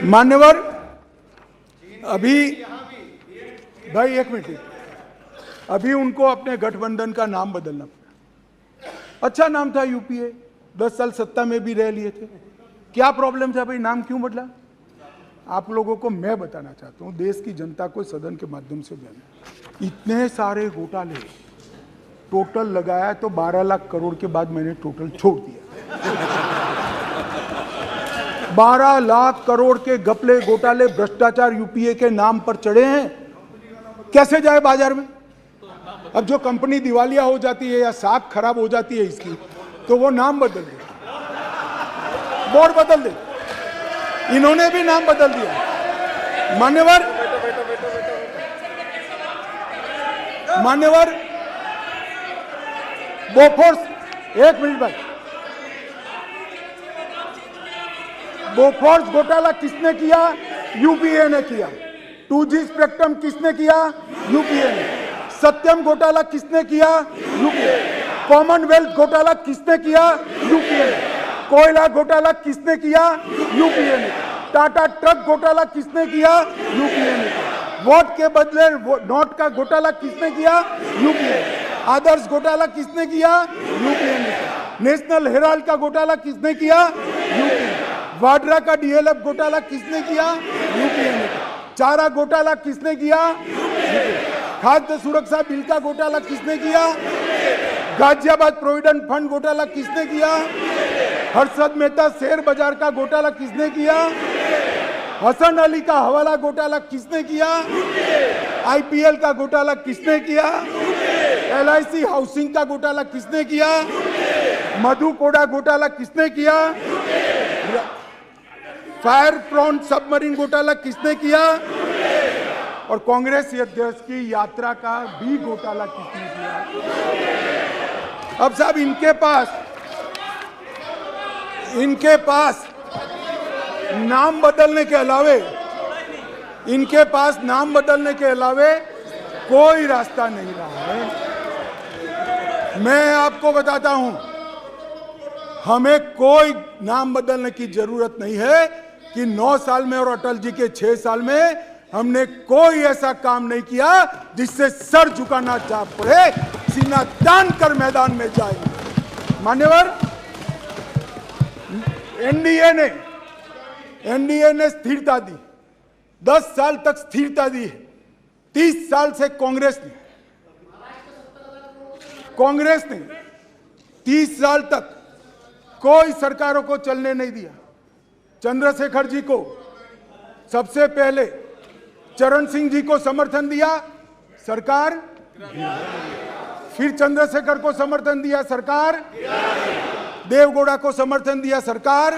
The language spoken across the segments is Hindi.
मान्यवर, अभी भाई एक मिनट, अभी उनको अपने गठबंधन का नाम बदलना पड़ा। अच्छा नाम था यूपीए, 10 साल सत्ता में भी रह लिए थे। क्या प्रॉब्लम था भाई, नाम क्यों बदला? आप लोगों को मैं बताना चाहता हूं, देश की जनता को सदन के माध्यम से बताना, इतने सारे घोटाले टोटल लगाया तो 12 लाख करोड़ के बाद मैंने टोटल छोड़ दिया। 12 लाख करोड़ के घपले घोटाले भ्रष्टाचार यूपीए के नाम पर चढ़े हैं। कैसे जाए बाजार में? अब जो कंपनी दिवालिया हो जाती है या साख खराब हो जाती है इसकी, तो वो नाम बदल दे, बोर्ड बदल दे। इन्होंने भी नाम बदल दिया। मान्यवर बोफोर्स, एक मिनट भाई, बोफोर्स घोटाला किसने किया? यूपीए ने किया। 2G स्पेक्ट्रम किसने किया? यूपीए ने। सत्यम घोटाला किसने किया? यूपीए। कॉमनवेल्थ घोटाला किसने किया? यूपीए ने। कोयला घोटाला किसने किया? यूपीए ने। टाटा ट्रक घोटाला किसने किया? यूपीए ने। वोट के बदले नोट का घोटाला किसने किया? यूपीए। आदर्श घोटाला किसने किया? यूपीए ने। नेशनल हेराल्ड का घोटाला किसने किया? यूपीए। वाड्रा का डीएलएफ घोटाला किसने किया? यूपीए ने। चारा घोटाला किसने किया? खाद्य सुरक्षा बिल का घोटाला किसने किया? गाजियाबाद प्रोविडेंट फंड घोटाला किसने किया? हर्षद मेहता शेयर बाजार का घोटाला किसने किया? हसन अली का हवाला घोटाला किसने किया? आईपीएल का घोटाला किसने किया? LIC हाउसिंग का घोटाला किसने किया? मधु कोड़ा घोटाला किसने किया? फायर फ्रंट सबमरीन घोटाला किसने किया? और कांग्रेस अध्यक्ष की यात्रा का भी घोटाला किसने किया? अब साहब इनके पास नाम बदलने के अलावे कोई रास्ता नहीं रहा है। मैं आपको बताता हूं, हमें कोई नाम बदलने की जरूरत नहीं है कि 9 साल में और अटल जी के 6 साल में हमने कोई ऐसा काम नहीं किया जिससे सर झुकाना जा पड़े, सीना तान कर मैदान में जाएंगे। मान्यवर, एनडीए ने स्थिरता दी, 10 साल तक स्थिरता दी है। 30 साल से कांग्रेस ने 30 साल तक कोई सरकारों को चलने नहीं दिया। चंद्रशेखर जी को सबसे पहले, चरण सिंह जी को समर्थन दिया सरकार, फिर चंद्रशेखर को समर्थन दिया सरकार, देवगौड़ा को समर्थन दिया सरकार।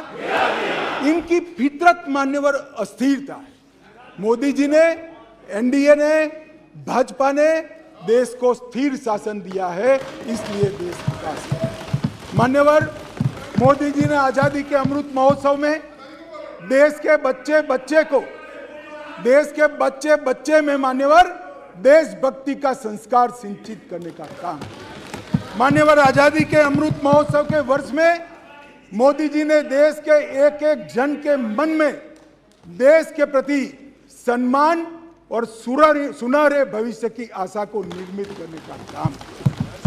इनकी फितरत मान्यवर अस्थिरता है। मोदी जी ने, एनडीए ने, भाजपा ने देश को स्थिर शासन दिया है, इसलिए देश विकास है। मान्यवर, मोदी जी ने आजादी के अमृत महोत्सव में देश के बच्चे में मान्यवर देशभक्ति का संस्कार सिंचित करने का काम। मान्यवर, आजादी के अमृत महोत्सव के वर्ष में मोदी जी ने देश के एक एक जन के मन में देश के प्रति सम्मान और सुनहरे भविष्य की आशा को निर्मित करने का काम।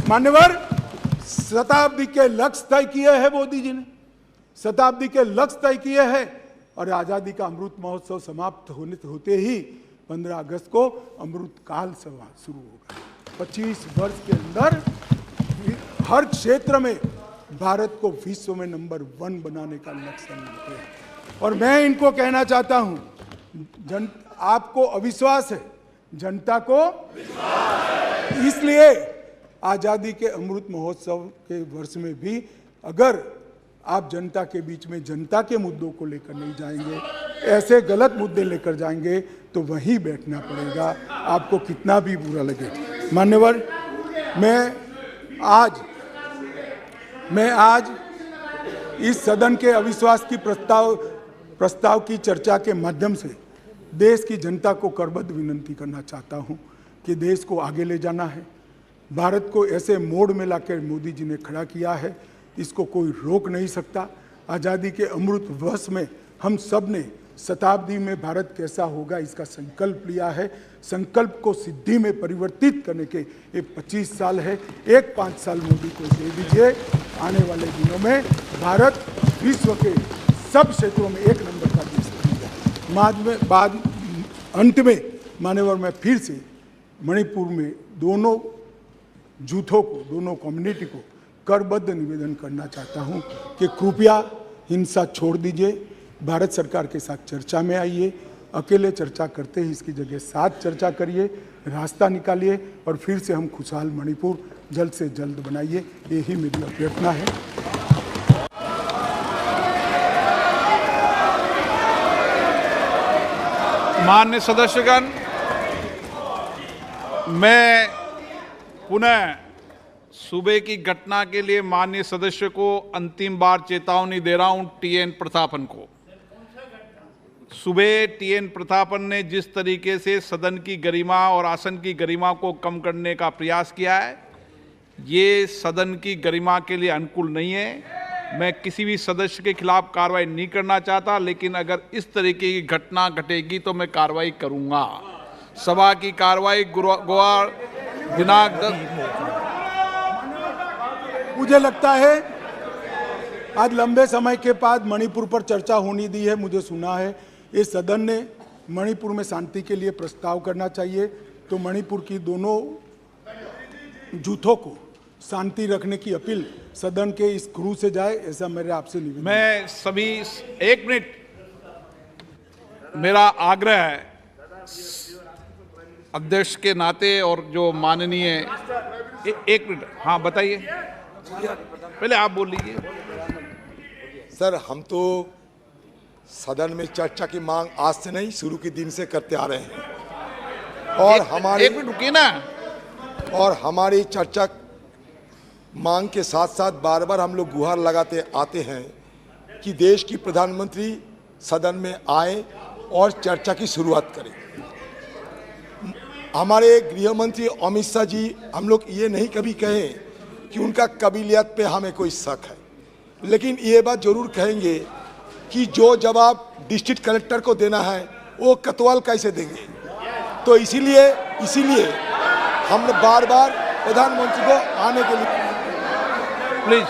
मान्यवर, शताब्दी के लक्ष्य तय किए हैं मोदी जी ने, शताब्दी के लक्ष्य तय किए हैं। और आजादी का अमृत महोत्सव समाप्त होते ही 15 अगस्त को अमृत काल शुरू होगा। 25 वर्ष के अंदर हर क्षेत्र में भारत को विश्व में नंबर 1 बनाने का लक्ष्य है। और मैं इनको कहना चाहता हूं, आपको अविश्वास है, जनता को विश्वास। इसलिए आजादी के अमृत महोत्सव के वर्ष में भी अगर आप जनता के बीच में जनता के मुद्दों को लेकर नहीं जाएंगे, ऐसे गलत मुद्दे लेकर जाएंगे, तो वहीं बैठना पड़ेगा, आपको कितना भी बुरा लगे। मान्यवर, मैं आज इस सदन के अविश्वास की प्रस्ताव की चर्चा के माध्यम से देश की जनता को करबद्ध विनती करना चाहता हूं कि देश को आगे ले जाना है। भारत को ऐसे मोड़ में लाकर मोदी जी ने खड़ा किया है, इसको कोई रोक नहीं सकता। आज़ादी के अमृत वर्ष में हम सब ने शताब्दी में भारत कैसा होगा इसका संकल्प लिया है। संकल्प को सिद्धि में परिवर्तित करने के ये 25 साल है। एक 5 साल मोदी को दे दीजिए, आने वाले दिनों में भारत विश्व के सब क्षेत्रों में एक नंबर का देश बनेगा। अंत में मान्यवर मैं फिर से मणिपुर में दोनों जूथों को, दोनों कम्युनिटी को करबद्ध निवेदन करना चाहता हूं कि कृपया हिंसा छोड़ दीजिए, भारत सरकार के साथ चर्चा में आइए, अकेले चर्चा करते ही इसकी जगह साथ चर्चा करिए, रास्ता निकालिए और फिर से हम खुशहाल मणिपुर जल्द से जल्द बनाइए। यही मेरी अभ्यर्थना है। माननीय सदस्यगण, मैं पुनः सुबह की घटना के लिए माननीय सदस्य को अंतिम बार चेतावनी दे रहा हूं। टीएन प्रतापन को, सुबह टीएन प्रतापन ने जिस तरीके से सदन की गरिमा और आसन की गरिमा को कम करने का प्रयास किया है, ये सदन की गरिमा के लिए अनुकूल नहीं है। मैं किसी भी सदस्य के खिलाफ कार्रवाई नहीं करना चाहता, लेकिन अगर इस तरीके की घटना घटेगी तो मैं कार्रवाई करूंगा। सभा की कार्रवाई गुरुवार दिनांक 10। मुझे लगता है आज लंबे समय के बाद मणिपुर पर चर्चा होनी दी है। मुझे सुना है ये सदन ने मणिपुर में शांति के लिए प्रस्ताव करना चाहिए, तो मणिपुर की दोनों जूथों को शांति रखने की अपील सदन के इस क्रू से जाए, ऐसा मेरे आपसे निवेदन। मैं सभी 1 मिनट, मेरा आग्रह है अध्यक्ष के नाते और जो माननीय 1 मिनट, हाँ बताइए, पहले आप बोल लीजिए। सर, हम तो सदन में चर्चा की मांग आज से नहीं, शुरू के दिन से करते आ रहे हैं और हमारी 1 मिनट रुकिए ना, और हमारी चर्चा मांग के साथ साथ बार बार हम लोग गुहार लगाते आते हैं कि देश की प्रधानमंत्री सदन में आए और चर्चा की शुरुआत करें। हमारे गृह मंत्री अमित शाह जी, हम लोग ये नहीं कभी कहें कि उनका कबीलियत पे हमें कोई शक है, लेकिन ये बात जरूर कहेंगे कि जो जवाब डिस्ट्रिक्ट कलेक्टर को देना है वो कोतवाल कैसे देंगे। तो इसीलिए हम बार बार प्रधानमंत्री को आने के लिए प्लीज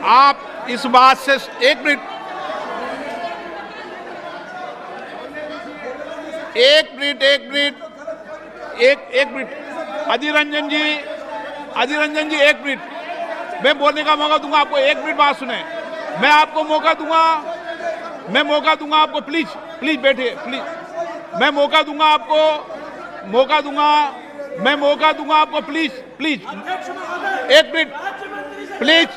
आप इस बात से 1 मिनट, अधीर रंजन जी 1 मिनट, मैं बोलने का मौका दूंगा आपको। 1 मिनट बात सुने, मैं आपको मौका दूंगा आपको। प्लीज बैठिए, प्लीज, मैं मौका दूंगा आपको, प्लीज 1 मिनट, प्लीज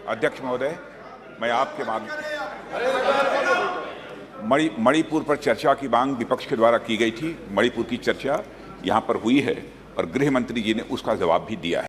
अध्यक्ष महोदय, मैं आपके मणिपुर पर चर्चा की मांग विपक्ष के द्वारा की गई थी। मणिपुर की चर्चा यहाँ पर हुई है और गृह मंत्री जी ने उसका जवाब भी दिया है।